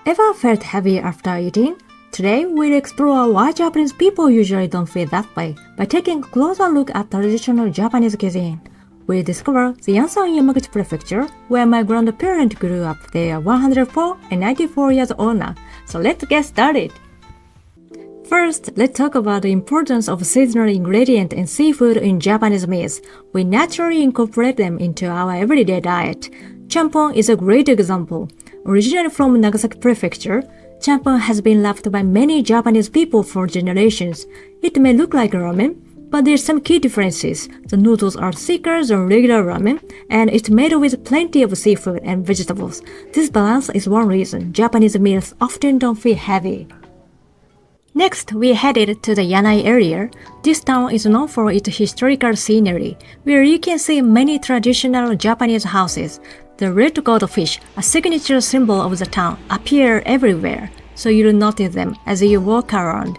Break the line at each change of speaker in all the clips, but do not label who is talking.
Ever felt heavy after eating? Today, we'll explore why Japanese people usually don't feel that way by taking a closer look at traditional Japanese cuisine. We'll discover the answer in Yamaguchi Prefecture, where my grandparents grew up. They are 104 and 94 years old now. So let's get started! First, let's talk about the importance of seasonal ingredients in seafood in Japanese meals. We naturally incorporate them into our everyday diet. Chanpon is a great example. Originally from Nagasaki Prefecture, chanpon has been loved by many Japanese people for generations. It may look like ramen, but there's some key differences. The noodles are thicker than regular ramen, and it's made with plenty of seafood and vegetables. This balance is one reason Japanese meals often don't feel heavy. Next, we headed to the Yanai area. This town is known for its historical scenery, where you can see many traditional Japanese houses. The red goldfish, a signature symbol of the town, appear everywhere, so you'll notice them as you walk around.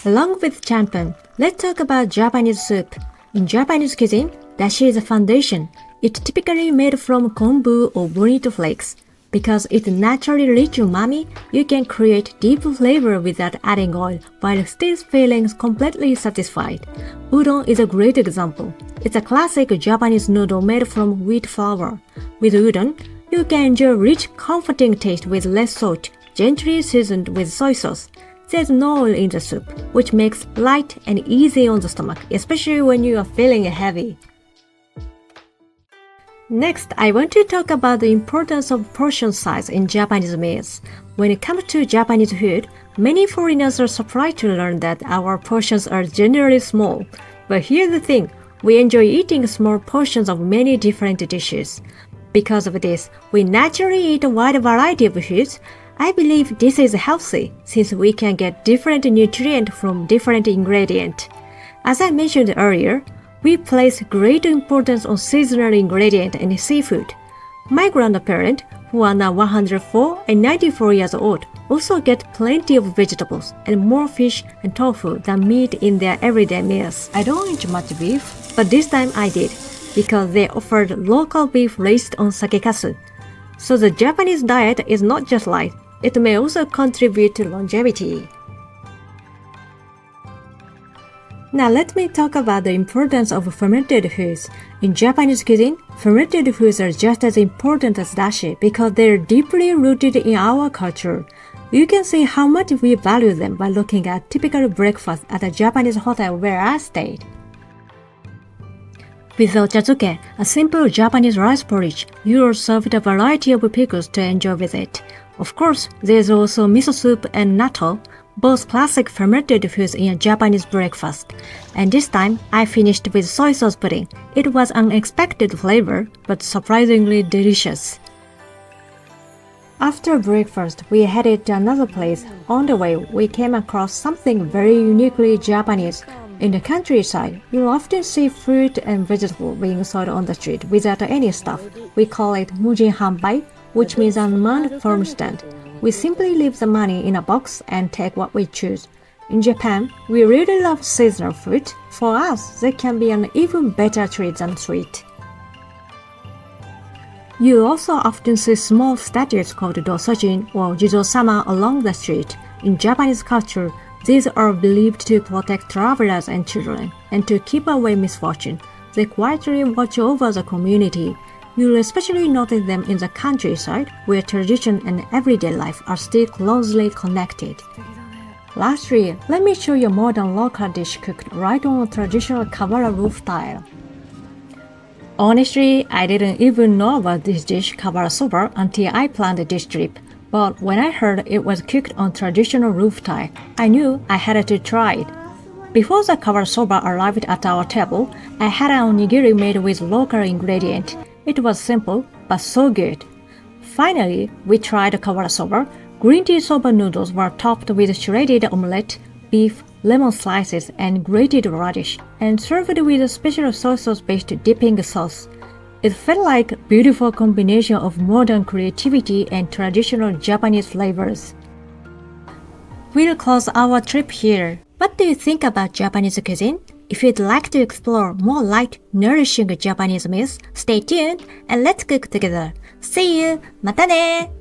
Along with chanpon, let's talk about Japanese soup. In Japanese cuisine, dashi is a foundation. It's typically made from kombu or bonito flakes. Because it's naturally rich umami, you can create deep flavor without adding oil while still feeling completely satisfied. Udon is a great example. It's a classic Japanese noodle made from wheat flour. With udon, you can enjoy rich, comforting taste with less salt, gently seasoned with soy sauce. There's no oil in the soup, which makes light and easy on the stomach, especially when you are feeling heavy. Next, I want to talk about the importance of portion size in Japanese meals. When it comes to Japanese food, many foreigners are surprised to learn that our portions are generally small. But here's the thing, we enjoy eating small portions of many different dishes. Because of this, we naturally eat a wide variety of foods. I believe this is healthy, since we can get different nutrients from different ingredients. As I mentioned earlier, we place great importance on seasonal ingredients in seafood. My grandparents, who are now 104 and 94 years old, also get plenty of vegetables and more fish and tofu than meat in their everyday meals. I don't eat much beef, but this time I did, because they offered local beef raised on sakekasu. So the Japanese diet is not just light, it may also contribute to longevity. Now let me talk about the importance of fermented foods. In Japanese cuisine, fermented foods are just as important as dashi because they're deeply rooted in our culture. You can see how much we value them by looking at typical breakfast at a Japanese hotel where I stayed. With ochazuke, a simple Japanese rice porridge, you are served a variety of pickles to enjoy with it. Of course, there's also miso soup and natto, both classic fermented foods in a Japanese breakfast. And this time, I finished with soy sauce pudding. It was unexpected flavor, but surprisingly delicious. After breakfast, we headed to another place. On the way, we came across something very uniquely Japanese. In the countryside, you'll often see fruit and vegetables being sold on the street without any stuff. We call it mujin hanbai, which means unmanned farm stand. We simply leave the money in a box and take what we choose. In Japan, we really love seasonal fruit. For us, they can be an even better treat than sweet. You also often see small statues called dosojin or jizo-sama along the street. In Japanese culture, these are believed to protect travelers and children, and to keep away misfortune. They quietly watch over the community. You'll especially notice them in the countryside, where tradition and everyday life are still closely connected. Lastly, let me show you a modern local dish cooked right on a traditional kawara roof tile. Honestly, I didn't even know about this dish, kawara-soba, until I planned this trip. But when I heard it was cooked on traditional roof tile, I knew I had to try it. Before the kawara-soba arrived at our table, I had an onigiri made with local ingredients. It was simple, but so good. Finally, we tried kawara-soba. Green tea soba noodles were topped with shredded omelette, beef, lemon slices, and grated radish, and served with a special soy sauce-based dipping sauce. It felt like a beautiful combination of modern creativity and traditional Japanese flavors. We'll close our trip here. What do you think about Japanese cuisine? If you'd like to explore more light, nourishing Japanese meals, stay tuned and let's cook together. See you! またね!